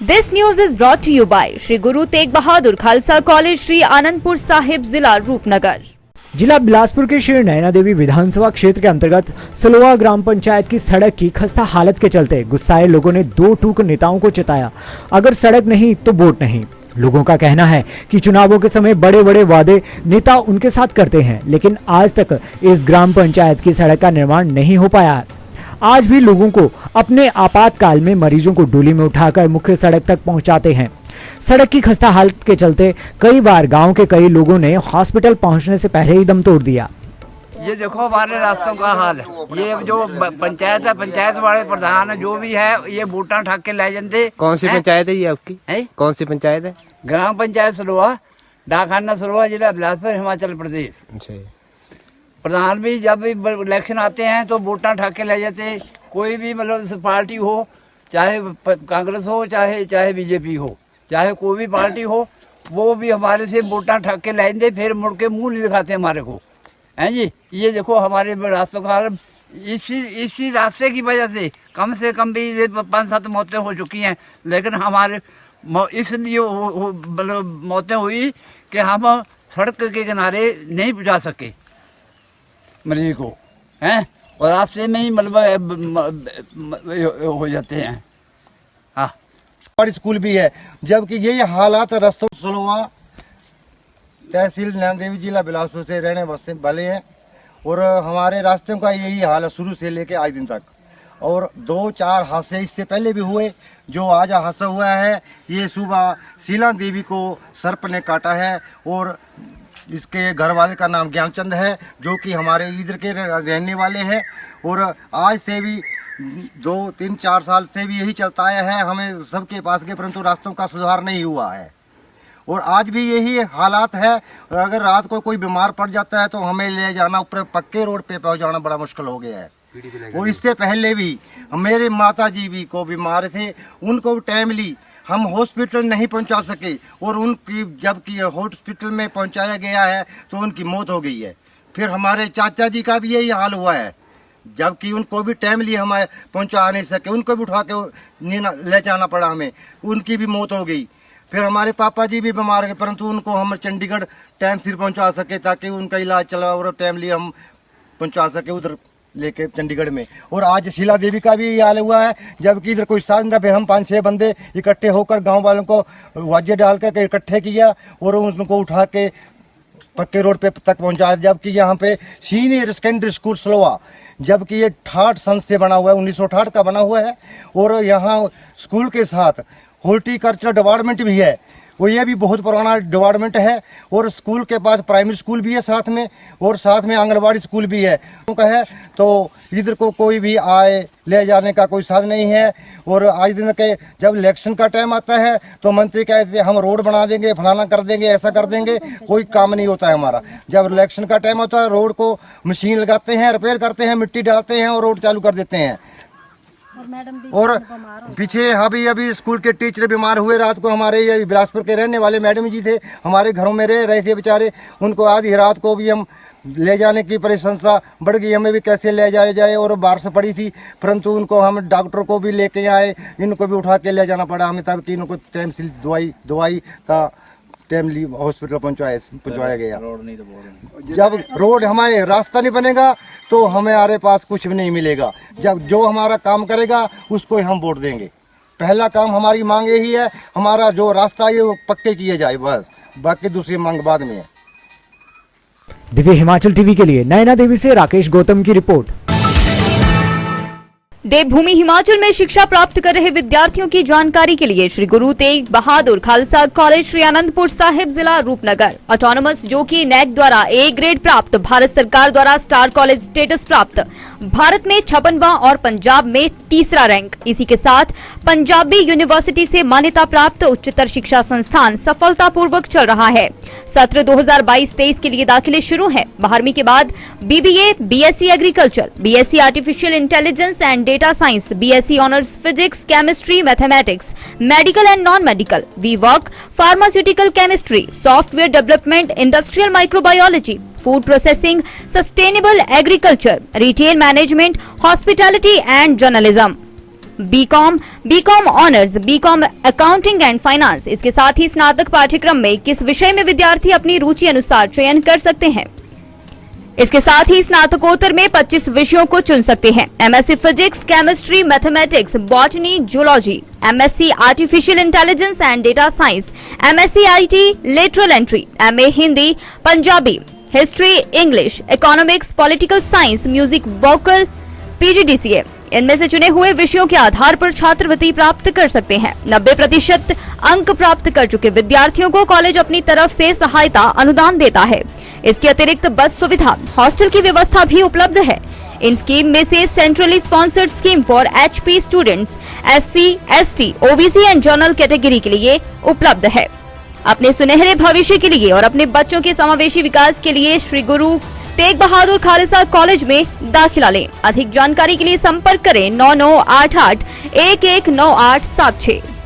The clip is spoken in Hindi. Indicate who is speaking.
Speaker 1: This news is brought to you by Shri Guru Tegh Bahadur Khalsa college, Shri Anandpur Sahib, जिला रूपनगर।
Speaker 2: जिला बिलासपुर के श्री नैना देवी विधानसभा क्षेत्र के अंतर्गत सलोआ ग्राम पंचायत की सड़क की खस्ता हालत के चलते गुस्साए लोगों ने दो टूक नेताओं को चिताया, अगर सड़क नहीं तो वोट नहीं। लोगों का कहना है कि चुनावों के समय बड़े बड़े वादे नेता उनके साथ करते हैं, लेकिन आज तक इस ग्राम पंचायत की सड़क का निर्माण नहीं हो पाया। आज भी लोगों को अपने आपातकाल में मरीजों को डोली में उठाकर मुख्य सड़क तक पहुंचाते हैं। सड़क की खस्ता हालत के चलते कई बार गांव के कई लोगों ने हॉस्पिटल पहुंचने से पहले ही दम तोड़ दिया।
Speaker 3: ये देखो हमारे रास्तों का हाल, ये जो पंचायत है, पंचायत वाले प्रधान जो भी है, ये बूटा ठाक के ले जाते।
Speaker 4: कौन सी पंचायत है ये आपकी? कौन सी पंचायत है?
Speaker 3: ग्राम पंचायत सलोआ, डाकखाना सलोआ, जिला बिलासपुर, हिमाचल प्रदेश। प्रधान भी जब भी इलेक्शन आते हैं तो वोटा ठाक के ले जाते। कोई भी मतलब पार्टी हो, चाहे कांग्रेस हो, चाहे बीजेपी हो, चाहे कोई भी पार्टी हो, वो भी हमारे से वोटा ठाक के ले जाते, फिर मुड़ के मुँह नहीं दिखाते हमारे को, हैं जी। ये देखो हमारे रास्तों का हाल, इसी रास्ते की वजह से कम भी 5-7 मौतें हो चुकी हैं, लेकिन हमारे इसलिए मतलब मौतें हुई कि हम सड़क के किनारे नहीं पहुंचा सके मरीज को, हैं, और रास्ते में ही मतलब हो जाते हैं। हाँ,
Speaker 5: और स्कूल भी है, जबकि ये हालात रास्तों सलोआ तहसील नैना देवी, जिला बिलासपुर से रहने वाले हैं, और हमारे रास्ते का यही हाल है शुरू से लेके आज दिन तक। और 2-4 हादसे इससे पहले भी हुए। जो आज हादसा हुआ है, ये सुबह शीला देवी को सर्प ने काटा है, और इसके घर वाले का नाम ज्ञानचंद है, जो कि हमारे इधर के रहने वाले हैं। और आज से भी 2-3-4 साल से भी यही चलता आया है, हमें सबके पास गए, परंतु रास्तों का सुधार नहीं हुआ है। और आज भी यही हालात है। और अगर रात को कोई बीमार पड़ जाता है तो हमें ले जाना ऊपर पक्के रोड पे पहुंचाना बड़ा मुश्किल हो गया है। और इससे पहले भी मेरे माता जी भी को बीमार थे, उनको टाइमली हम हॉस्पिटल नहीं पहुंचा सके, और उनकी जबकि हॉस्पिटल में पहुंचाया गया है तो उनकी मौत हो गई है। फिर हमारे चाचा जी का भी यही हाल हुआ है, जबकि उनको भी टाइमली हम पहुंचा नहीं सके, उनको भी उठा के ले जाना पड़ा हमें, उनकी भी मौत हो गई। फिर हमारे पापा जी भी बीमार गए, परंतु उनको हम चंडीगढ़ टाइम सिर पहुंचा सके, ताकि उनका इलाज चला और टाइमली हम पहुंचा सके उधर लेके चंडीगढ़ में। और आज शीला देवी का भी हाल हुआ है, जबकि इधर कोई साधन था, फिर हम 5-6 बंदे इकट्ठे होकर गांव वालों को वाद्य डाल कर इकट्ठे किया और उनको उठा के पक्के रोड पे तक पहुंचाया। जबकि यहाँ पे सीनियर सेकेंडरी स्कूल सलोआ, जबकि ये 68 सन से बना हुआ है, 1968 का बना हुआ है, और यहाँ स्कूल के साथ हॉर्टिकल्चर डिपार्टमेंट भी है, वो ये भी बहुत पुराना डिपार्टमेंट है। और स्कूल के पास प्राइमरी स्कूल भी है साथ में, और साथ में आंगनबाड़ी स्कूल भी है। तो इधर को कोई भी आए ले जाने का कोई साधन नहीं है। और आज दिन के जब इलेक्शन का टाइम आता है तो मंत्री कहते हैं हम रोड बना देंगे, फलाना कर देंगे, ऐसा कर देंगे, कोई काम नहीं होता है हमारा। जब इलेक्शन का टाइम होता है, रोड को मशीन लगाते हैं, रिपेयर करते हैं, मिट्टी डालते हैं और रोड चालू कर देते हैं। और पीछे अभी स्कूल के टीचर बीमार हुए रात को, हमारे ये बिलासपुर के रहने वाले मैडम जी थे, हमारे घरों में रह रहे थे बेचारे, उनको आधी रात को भी हम ले जाने की प्रशंसा बढ़ गई, हमें भी कैसे ले जाया जाए, और बारिश पड़ी थी, परंतु उनको हम डॉक्टर को भी लेके आए, इनको भी उठा के ले जाना पड़ा हमें, तब कि इनको टाइम से दवाई था टाइमली हॉस्पिटल पहुंचाया गया। जब रोड हमारे रास्ता नहीं बनेगा तो हमारे पास कुछ भी नहीं मिलेगा। जब जो हमारा काम करेगा उसको हम वोट देंगे। पहला काम हमारी मांग यही है, हमारा जो रास्ता है वो पक्के किए जाए, बस बाकी दूसरी मांग बाद में है।
Speaker 2: दिव्य हिमाचल टीवी के लिए नैना देवी से राकेश गौतम की रिपोर्ट।
Speaker 1: देवभूमि हिमाचल में शिक्षा प्राप्त कर रहे विद्यार्थियों की जानकारी के लिए श्री गुरु तेग बहादुर खालसा कॉलेज, श्री आनंदपुर साहिब, जिला रूपनगर, ऑटोनोमस, जो कि नेक द्वारा A ग्रेड प्राप्त, भारत सरकार द्वारा स्टार कॉलेज स्टेटस प्राप्त, भारत में 56वां और पंजाब में 3रा रैंक। इसी के साथ पंजाबी यूनिवर्सिटी से मान्यता प्राप्त उच्चतर शिक्षा संस्थान सफलतापूर्वक चल रहा है। सत्र 2022-23 के लिए दाखिले शुरू हैं। 12वीं के बाद BBA, BSc agriculture, BSc artificial intelligence and data science, BSc honours physics, chemistry, mathematics, medical and non medical, वीवर्क, pharmaceutical chemistry, software development, industrial microbiology, food processing, sustainable agriculture, retail management, hospitality and journalism. BCom, BCom honours, BCom accounting and finance. इसके साथ ही स्नातक पाठ्यक्रम में किस विषय में विद्यार्थी अपनी रुचि अनुसार चयन कर सकते हैं। इसके साथ ही स्नातकोत्तर में 25 विषयों को चुन सकते हैं। MSc physics, chemistry, mathematics, botany, zoology, MSc artificial intelligence and data science, MSc IT, lateral entry, MA Hindi, Punjabi, history, English, economics, political science, music, vocal, PGDCA. इनमें से चुने हुए विषयों के आधार पर छात्रवृत्ति प्राप्त कर सकते हैं। 90% अंक प्राप्त कर चुके विद्यार्थियों को कॉलेज अपनी तरफ से सहायता अनुदान देता है। इसके अतिरिक्त बस सुविधा, हॉस्टल की व्यवस्था भी उपलब्ध है। इन स्कीम में से centrally sponsored scheme for HP students, SC, ST, OBC and general category के लिए उपलब्ध है। अपने सुनहरे भविष्य के लिए और अपने बच्चों के समावेशी विकास के लिए श्री गुरु तेग बहादुर खालसा कॉलेज में दाखिला लें। अधिक जानकारी के लिए संपर्क करें 9988 119876।